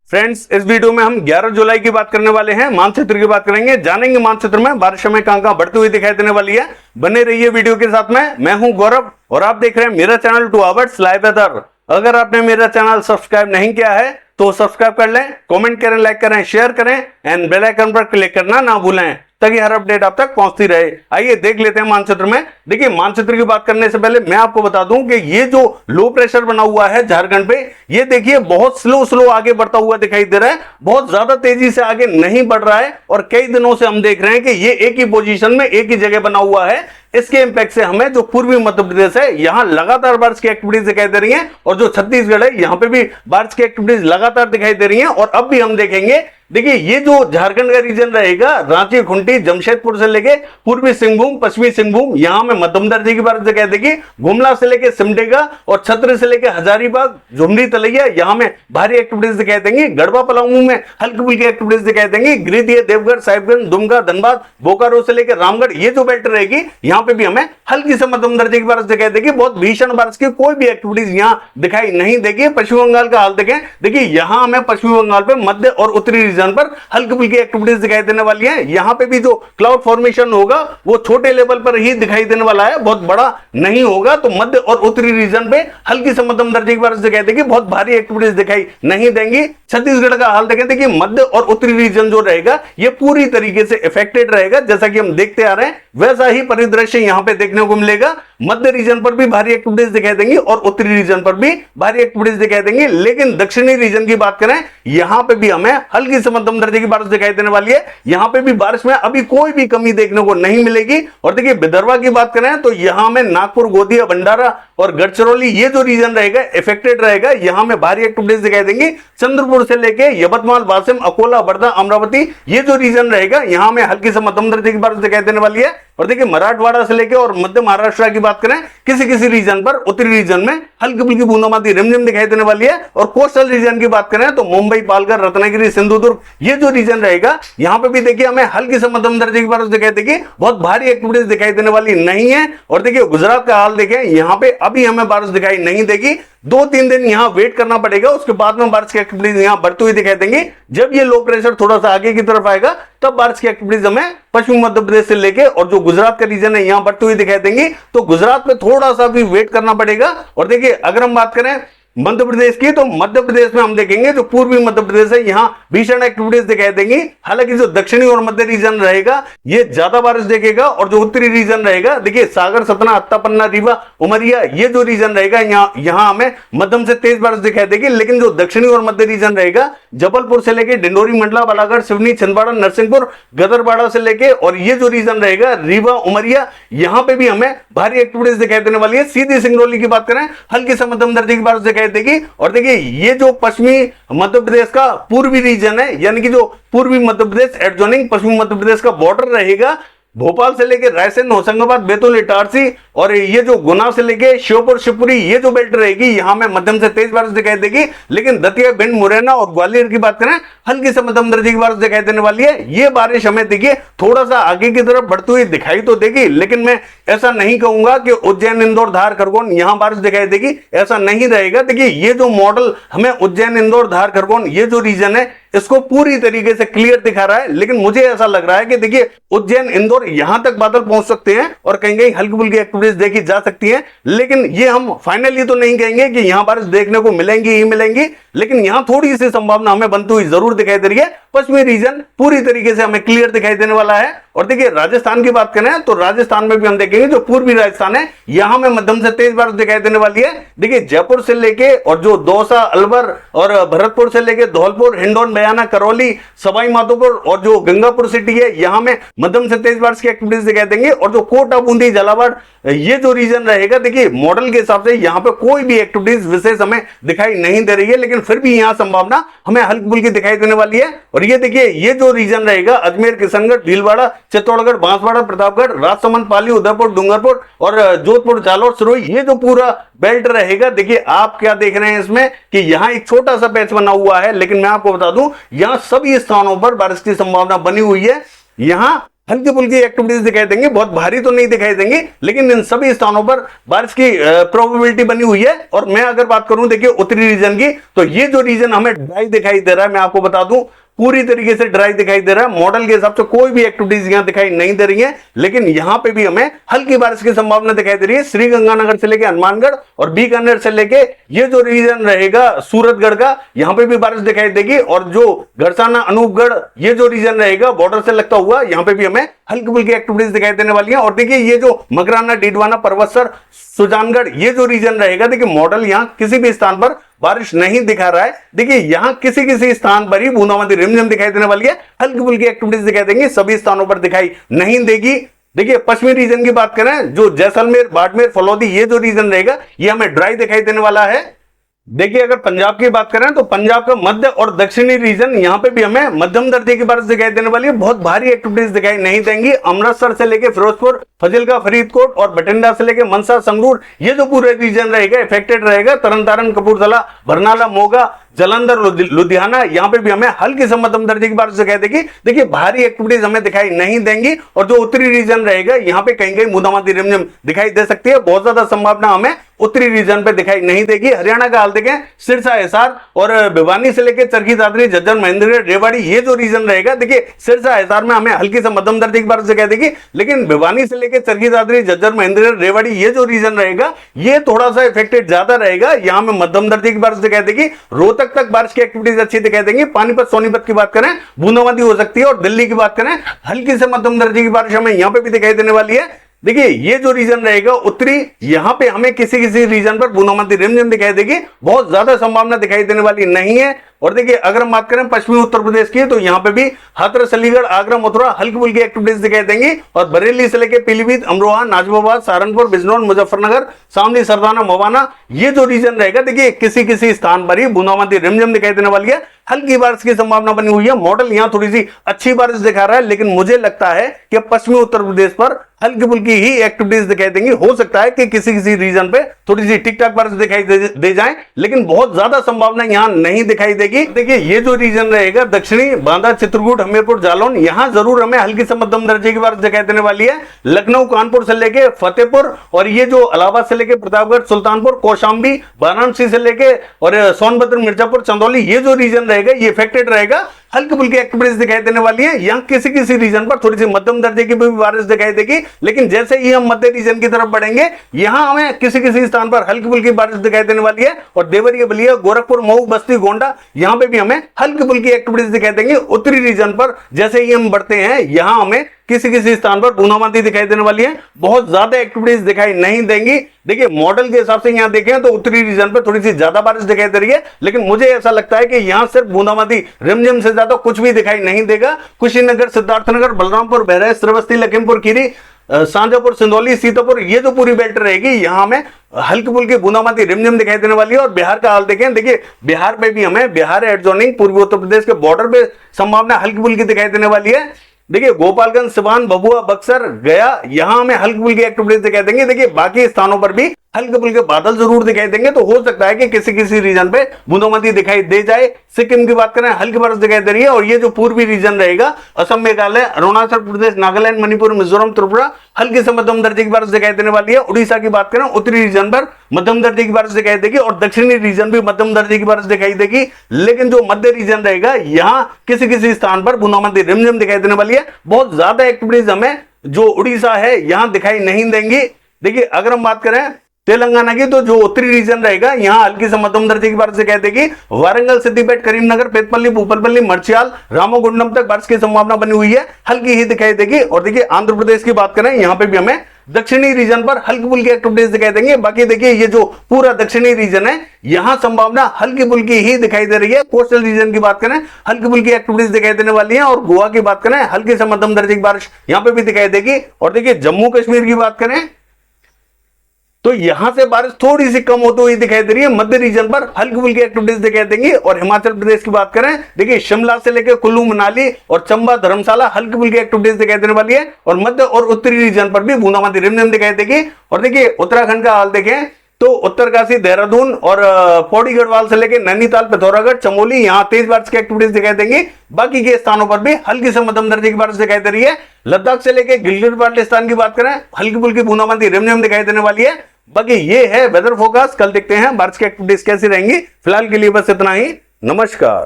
Friends, इस video में हम 11 जुलाई की बात करने वाले हैं। मानचित्र की बात करेंगे, जानेंगे मानचित्र में बारिश हमें कहां बढ़ती हुई दिखाई देने वाली है। बने रहिए वीडियो के साथ में। मैं हूं गौरव और आप देख रहे हैं मेरा चैनल 2 आवर्स लाइव वेदर। अगर आपने मेरा चैनल सब्सक्राइब नहीं किया है तो सब्सक्राइब कर लें, कमेंट करें, लाइक करें, शेयर करें एंड बेल आइकन पर क्लिक करना ना भूलें ताकि हर अपडेट आप तक पहुंचती रहे। आइए देख लेते हैं मानचित्र में। देखिए, मानचित्र की बात करने से पहले मैं आपको बता दूं कि ये जो लो प्रेशर बना हुआ है झारखंड पे, ये देखिए बहुत स्लो आगे बढ़ता हुआ दिखाई दे रहा है, बहुत ज्यादा तेजी से आगे नहीं बढ़ रहा है और कई दिनों से हम देख रहे हैं कि ये एक ही पोजीशन में एक ही जगह बना हुआ है। इसके इंपैक्ट से हमें जो पूर्वी मध्य प्रदेश है यहां लगातार बारिश की एक्टिविटीज दिखाई दे रही हैं और जो छत्तीसगढ़ है यहां पे भी बारिश की एक्टिविटीज लगातार दिखाई दे रही हैं। और अब भी हम देखेंगे, देखिए ये जो झारखंड का रीजन रहेगा, रांची, खूंटी, जमशेदपुर से लेके पूर्वी सिंहभूम, पश्चिमी सिंहभूम, यहां में मध्यम दर्जे की बारिश दिखाई देगी। गुमला से लेके सिमडेगा और छतरी से लेके हजारीबाग, झुमरी, तलैया, यहां में भारी एक्टिविटीज दिखाई देंगी। गढ़वा, पलामू में हल्की फुल्की एक्टिविटीज दिखाई देंगी। गिरिडीह, देवघर, साहिबगंज, दुमका, धनबाद, बोकारो से लेकर रामगढ़, ये जो बेल्ट रहेगी यहां पे भी हमें हल्की से मध्यम दर्जे की बारिश दिखाई देगी। बहुत भीषण बारिश की कोई भी एक्टिविटीज यहां दिखाई नहीं देगी। पश्चिम बंगाल का हाल देखें, देखिए यहां हमें पश्चिम बंगाल पे मध्य और उत्तरी रीजन पर हल्की फुल्की एक्टिविटीज दिखाई देने वाली है। यहां पे भी जो क्लाउड फॉर्मेशन होगा वो छोटे लेवल पर ही दिखाई देने वाला है, बहुत बड़ा नहीं होगा। तो मध्य और उत्तरी रीजन पे हल्की से मध्यम दर्जे की बारिश दिखाई देगी, बहुत भारी एक्टिविटीज दिखाई नहीं देंगी। छत्तीसगढ़ का हाल देखें, देखिए मध्य और उत्तरी रीजन जो रहेगा ये पूरी तरीके से इफेक्टेड रहेगा। जैसा कि हम देखते आ रहे हैं वैसा ही परिदृश्य यहां पे देखने को मिलेगा। मध्य रीजन पर भी भारी एक्टिविटीज दिखाई देंगी और उत्तरी रीजन पर भी भारी एक्टिविटीज दिखाई देंगी। लेकिन दक्षिणी रीजन की बात करें, यहां पे भी हमें हल्की से मध्यम दर्जे की बारिश दिखाई देने वाली है। यहां पे भी बारिश में अभी कोई भी कमी देखने को नहीं मिलेगी। और देखिए विदर्भा की बात करें तो यहां में नागपुर, गोंदिया, भंडारा और गढ़चिरौली, ये जो रीजन रहेगा इफेक्टेड रहेगा, यहां में भारी एक्टिविटीज दिखाई देंगी। चंद्रपुर से लेके यवतमाल, वाशिम, अकोला, वर्धा, अमरावती, ये जो रीजन रहेगा यहां में हल्की से मध्यम दर्जे की बारिश दिखाई देने वाली है। और देखिए मराठवाड़ा से लेके और मध्य महाराष्ट्र की बात करें, किसी किसी रीजन पर, उत्तरी रीजन में हल्की फुल्की बूंदाबांदी रिमझिम दिखाई देने वाली है। और कोस्टल रीजन की बात करें तो मुंबई, पालघर, रत्नागिरी, सिंधुदुर्ग, ये जो रीजन रहेगा यहां पे भी देखिए हमें हल्की से मध्यम दर्जे की बारिश दिखाई देगी, बहुत भारी एक्टिविटीज दिखाई देने वाली नहीं है। और देखिए गुजरात का हाल देखें, यहां पे अभी हमें बारिश दिखाई नहीं देगी। 2-3 दिन यहां वेट करना पड़ेगा, उसके बाद में बारिश की एक्टिविटीज यहां बढ़ती हुई दिखाई देंगी। जब ये लो प्रेशर थोड़ा सा आगे की तरफ आएगा तब बारिश की एक्टिविटीज हमें पश्चिमी मध्य प्रदेश से लेके और जो गुजरात का रीजन है यहां बढ़ती हुई दिखाई देंगी। तो गुजरात में थोड़ा सा भी वेट करना पड़ेगा। और देखिए अगर हम बात करें मध्य प्रदेश की, तो मध्य प्रदेश में हम देखेंगे जो पूर्वी मध्य प्रदेश है यहां भीषण एक्टिविटीज दिखाई देंगी। हालांकि जो दक्षिणी और मध्य रीजन रहेगा ये ज्यादा बारिश देखेगा। और जो उत्तरी रीजन रहेगा, देखिए सागर, सतना, अत्ता, पन्ना, रीवा, उमरिया, ये जो रीजन रहेगा यहां हमें मध्यम से तेज बारिश दिखाई देगी। लेकिन जो दक्षिणी और मध्य रीजन रहेगा, जबलपुर से लेके डिंडोरी, मंडला, बालाघाट, सिवनी, छिंदवाड़ा, नरसिंहपुर, गदरबाड़ा से लेके और ये जो रीजन रहेगा रीवा, उमरिया, यहां पे भी हमें भारी एक्टिविटीज दिखाई देने वाली है। सीधी सिंगरौली की बात करें, हल्की से मध्यम दर्जे की बारिश दिखाई देगी। और देखिए ये जो पश्चिमी मध्य प्रदेश का पूर्वी रीजन है, यानी कि जो पूर्वी मध्य प्रदेश एडजॉइनिंग पश्चिमी मध्य प्रदेश का बॉर्डर रहेगा, भोपाल से लेकर रायसेन, होशंगाबाद, बैतूल, इटारसी और ये जो गुना से लेके श्योपुर, शिवपुरी, ये जो बेल्ट रहेगी यहां में मध्यम से तेज बारिश दिखाई देगी। लेकिन दतिया, भिंड, मुरैना और ग्वालियर की बात करें, हल्की से मध्यम दर्जे की बारिश दिखाई देने वाली है। ये बारिश हमें देखिए थोड़ा सा आगे की तरफ बढ़ती हुई दिखाई तो देगी, लेकिन मैं ऐसा नहीं कहूंगा कि उज्जैन, इंदौर, धार, खरगोन यहां बारिश दिखाई देगी, ऐसा नहीं रहेगा। देखिए ये जो मॉडल हमें उज्जैन, इंदौर, धार, खरगोन, ये जो रीजन है इसको पूरी तरीके से क्लियर दिखा रहा है। लेकिन मुझे ऐसा लग रहा है कि देखिए उज्जैन, इंदौर, यहां तक बादल पहुंच सकते हैं और कहीं कहीं हल्की फुल्की एक्टिविटीज देखी जा सकती हैं। लेकिन ये हम फाइनली तो नहीं कहेंगे कि यहां बारिश देखने को मिलेंगी ही मिलेंगी, लेकिन यहां थोड़ी सी संभावना हमें बनती हुई जरूर दिखाई दे रही है। पश्चिमी रीजन पूरी तरीके से हमें क्लियर दिखाई देने वाला है। और देखिए राजस्थान की बात करें तो राजस्थान में भी हम देखेंगे जो पूर्वी राजस्थान है यहां में मध्यम से तेज बारिश दिखाई देने वाली है। देखिए जयपुर से लेके और जो दौसा, अलवर और भरतपुर से लेके धौलपुर, हिंडौन, बयाना, करौली, सवाई माधोपुर और जो गंगापुर सिटी है यहां में मध्यम से तेज बारिश की एक्टिविटीज दिखाई देंगे। और जो कोटा, बूंदी, झालावाड़, ये जो रीजन रहेगा, देखिए मॉडल के हिसाब से यहां पे कोई भी एक्टिविटीज विशेष हमें दिखाई नहीं दे रही है, लेकिन फिर भी यहां संभावना हमें हल्की फुल्की दिखाई देने वाली है। और ये देखिए ये जो रीजन रहेगा, अजमेर, किशनगढ़, भीलवाड़ा, चित्तौड़गढ़, बांसवाड़ा, प्रतापगढ़, राजसमंद, पाली, उदयपुर, डूंगरपुर और जोधपुर, जालौर, सिरोही, ये जो पूरा बेल्ट रहेगा। देखिए आप क्या देख रहे हैं इसमें कि यहां एक छोटा सा पैच बना हुआ है, लेकिन मैं आपको बता दूं यहां सभी स्थानों पर बारिश की संभावना बनी हुई है। यहां हल्की फुल्की एक्टिविटीज दिखाई देंगी, बहुत भारी तो नहीं दिखाई देंगी, लेकिन इन सभी स्थानों पर बारिश की प्रोबेबिलिटी बनी हुई है। और मैं अगर बात करूं देखिए उत्तरी रीजन की, तो ये जो रीजन हमें ड्राई दिखाई दे रहा है, मैं आपको बता दूं पूरी तरीके से ड्राई दिखाई दे रहा है। मॉडल के हिसाब से कोई भी एक्टिविटीज यहां दिखाई नहीं दे रही है, लेकिन यहां पे भी हमें हल्की बारिश की संभावना दिखाई दे रही है। श्रीगंगानगर से लेकर हनुमानगढ़ और बीकानेर से लेके ये जो रीजन रहेगा सूरतगढ़ का, यहां पे भी बारिश दिखाई देगी। और जो गरसाना अनूपगढ़ ये जो रीजन रहेगा बॉर्डर से लगता हुआ, यहां पे भी हमें हल्की फुल्की एक्टिविटीज दिखाई देने वाली है। और देखिए ये जो मकराना, डीडवाना, परबतसर, सुजानगढ़ ये जो रीजन रहेगा, देखिए मॉडल यहां किसी भी स्थान पर बारिश नहीं दिखा रहा है। देखिए यहां किसी किसी स्थान पर ही बूंदाबांदी रिमझिम दिखाई देने वाली है, हल्की फुल्की एक्टिविटीज दिखाई देंगी, सभी स्थानों पर दिखाई नहीं देगी। देखिए पश्चिमी रीजन की बात करें, जो जैसलमेर, बाड़मेर, फलौदी ये जो रीजन रहेगा, ये हमें ड्राई दिखाई देने वाला है। देखिए अगर पंजाब की बात करें तो पंजाब का मध्य और दक्षिणी रीजन, यहां पे भी हमें मध्यम दर्जे की बारिश दिखाई देने वाली है, बहुत भारी एक्टिविटीज दिखाई नहीं देंगी। अमृतसर से लेके फिरोजपुर, फजिल्का, फरीदकोट और बठिंडा से लेके मनसा, संगरूर ये जो पूरे रीजन रहेगा इफेक्टेड रहेगा। तरन तारण, कपूरथला, बरनाला, मोगा, जलंधर, लुधियाना यहां पे भी हमें हल्की से मध्यम दर्जे की बारिश दिखाई देगी। देखिए भारी एक्टिविटीज हमें दिखाई नहीं देंगी। और जो उत्तरी रीजन रहेगा यहां पे कहीं कहीं बूंदाबांदी रिमझिम दिखाई दे सकती है, बहुत ज्यादा संभावना हमें उत्तरी रीजन पे दिखाई नहीं देगी। हरियाणा का हाल देखें, सिरसा, हिसार और भिवानी से लेकर चरखी दादरी, झज्जर, महेंद्रगढ़, रेवाड़ी ये जो रीजन रहेगा, देखिए सिरसा, हिसार में हमें हल्की से मध्यम दर्जे की बारिश दिखाई देगी, लेकिन भिवानी से लेकर चरखी दादरी, झज्जर, महेंद्रगढ़, रेवाड़ी ये जो रीजन रहेगा ये थोड़ा सा इफेक्टेड ज्यादा रहेगा, यहां में मध्यम दर्जे की बारिश दिखाई देगी। रोहतक तक बारिश की एक्टिविटीज अच्छी दिखाई देंगी। पानीपत, सोनीपत की बात करें बूंदाबांदी हो सकती है। और दिल्ली की बात करें हल्की से मध्यम दर्जे की बारिश हमें यहां पे भी दिखाई देने वाली है। देखिए ये जो रीजन रहेगा उत्तरी, यहां पे हमें किसी किसी रीजन पर बूंदाबांदी रिमझिम दिखाई देगी, बहुत ज्यादा संभावना दिखाई देने वाली नहीं है। और देखिए अगर हम बात करें पश्चिमी उत्तर प्रदेश की, तो यहां पे भी हाथरस, अलीगढ़, आगरा, मथुरा हल्की फुल्की एक्टिविटीज दिखाई देंगी। और बरेली से लेकर पीलीभीत, अमरोहा, नाजिबाबाद, सहारनपुर, बिजनौर, मुजफ्फरनगर, शामली, सरदाना, मवाना ये जो रीजन रहेगा, देखिए किसी किसी स्थान पर ही बूंदाबांदी रिमझिम दिखाई देने वाली है, हल्की बारिश की संभावना बनी हुई है। मॉडल यहां थोड़ी सी अच्छी बारिश दिखा रहा है, लेकिन मुझे लगता है कि पश्चिमी उत्तर प्रदेश पर हल्की फुल्की ही एक्टिविटीज दिखाई देंगी। हो सकता है कि किसी किसी रीजन पे थोड़ी सी टिक टाक बारिश दिखाई दे जाए, लेकिन बहुत ज्यादा संभावना यहां नहीं दिखाई देगी। देखिए ये जो रीजन रहेगा दक्षिणी, बांदा, चित्रकूट, हमीरपुर, जालौन यहां जरूर हमें हल्की से मध्यम दर्जे की बारिश दिखाई देने वाली है। लखनऊ, कानपुर से लेके फतेहपुर और ये जो इलाहाबाद से लेके प्रतापगढ़, सुल्तानपुर, कौशाम्बी, वाराणसी से लेके और सोनभद्र, मिर्जापुर, चंदौली ये जो रीजन रहेगा ये इफेक्टेड रहेगा, हल्की फुल्की एक्टिविटीज दिखाई देने वाली है। यहां किसी किसी रीजन पर थोड़ी सी मध्यम दर्जे की भी बारिश दिखाई देगी, लेकिन जैसे ही हम मध्य रीजन की तरफ बढ़ेंगे यहां हमें किसी किसी स्थान पर हल्की फुल्की बारिश दिखाई देने वाली है। और देवरिया, बलिया, गोरखपुर, मऊ, बस्ती, गोंडा यहां पे भी हमें हल्की फुल्की एक्टिविटीज दिखाई देंगे। उत्तरी रीजन पर जैसे ही हम बढ़ते हैं यहां हमें किसी किसी स्थान पर बूंदाबांदी दिखाई देने वाली है, बहुत ज्यादा एक्टिविटीज दिखाई नहीं देंगी। देखिए मॉडल के हिसाब से यहां देखें तो उत्तरी रीजन पर थोड़ी सी ज्यादा बारिश दिखाई दे रही है, लेकिन मुझे ऐसा लगता है कि यहां सिर्फ बूंदाबांदी रिमझिम से ज्यादा कुछ भी दिखाई नहीं देगा। कुशीनगर, सिद्धार्थनगर, बलरामपुर, बहराइच, श्रावस्ती, लखीमपुर खीरी, शाहजहांपुर, सिंदौली, सीतापुर ये जो पूरी बेल्ट रहेगी यहां में हल्की फुल्की बूंदाबांदी रिमझिम दिखाई देने वाली है। और बिहार का हाल देखें, देखिए बिहार में भी हमें बिहार एडजॉइनिंग पूर्वी उत्तर प्रदेश के बॉर्डर पे संभावना हल्की फुल्की दिखाई देने वाली है। देखिए गोपालगंज, सिवान, भभुआ, बक्सर, गया यहां हमें हल्की फुल्की एक्टिविटीज दिखाई देंगे। देखिए बाकी स्थानों पर भी हल्के फुल्के बादल जरूर दिखाई देंगे, तो हो सकता है कि किसी किसी रीजन पे बूंदाबांदी दिखाई दे जाए। सिक्किम की बात करें हल्की बारिश दिखाई दे रही है। और ये जो पूर्वी रीजन रहेगा असम, मेघालय, अरुणाचल प्रदेश, नागालैंड, मणिपुर, मिजोरम, त्रिपुरा हल्की से मध्यम दर्जे की बारिश दिखाई देने वाली है। उड़ीसा की बात करें उत्तरी रीजन पर मध्यम दर्जे की बारिश दिखाई देगी और दक्षिणी रीजन भी मध्यम दर्जे की बारिश दिखाई देगी, लेकिन जो मध्य रीजन रहेगा यहां किसी किसी स्थान पर बूंदाबांदी रिमझिम दिखाई देने वाली है। बहुत ज्यादा एक्टिविटीज हमें जो उड़ीसा है यहां दिखाई नहीं देंगी। देखिए अगर हम बात करें तेलंगाना की, तो जो उत्तरी रीजन रहेगा यहां हल्की से मध्यम दर्जे की बारिश दिखाई देगी। वारंगल, सिद्दीपेट, करीमनगर, पेतपल्ली, भूपलपल्ली, मर्चियाल, रामोगुंडम तक बारिश की संभावना बनी हुई है, हल्की ही दिखाई देगी। और देखिए आंध्र प्रदेश की बात करें यहां पे भी हमें दक्षिणी रीजन पर हल्की फुल्की एक्टिविटीज दिखाई देंगे। बाकी देखिए ये जो पूरा दक्षिणी रीजन है यहां संभावना हल्की फुल्की ही दिखाई दे रही है। कोस्टल रीजन की बात करें हल्की फुल्की एक्टिविटीज दिखाई देने वाली है। और गोवा की बात करें हल्की से मध्यम दर्जे की बारिश यहां पे भी दिखाई देगी। और देखिए जम्मू कश्मीर की बात करें तो यहां से बारिश थोड़ी सी कम होती हुई दिखाई दे रही है, मध्य रीजन पर हल्की फुल्की एक्टिविटीज दिखाई देंगी। और हिमाचल प्रदेश की बात करें देखिए शिमला से लेकर कुल्लू, मनाली और चंबा, धर्मशाला हल्की फुल्की एक्टिविटीज दिखाई देने वाली है। और मध्य और उत्तरी रीजन पर भी बूंदाबांदी रिमझिम दिखाई देगी। और देखिए उत्तराखंड का हाल देखें, तो उत्तरकाशी, देहरादून और पौड़ी गढ़वाल से लेकर नैनीताल, पिथौरागढ़, चमोली, यहां तेज बारिश की एक्टिविटीज दिखाई देंगी। बाकी के स्थानों पर भी हल्की से मध्यम दर्जे की बारिश दिखाई दे रही है। लद्दाख से लेकर गिलगित बाल्टिस्तान की बात करें, हल्की फुल्की बूंदाबांदी रिमझिम दिखाई देने वाली है। बाकी ये है वेदर फोरकास्ट। कल देखते हैं बारिश की एक्टिविटीज कैसी रहेंगी। फिलहाल के लिए बस इतना ही। नमस्कार।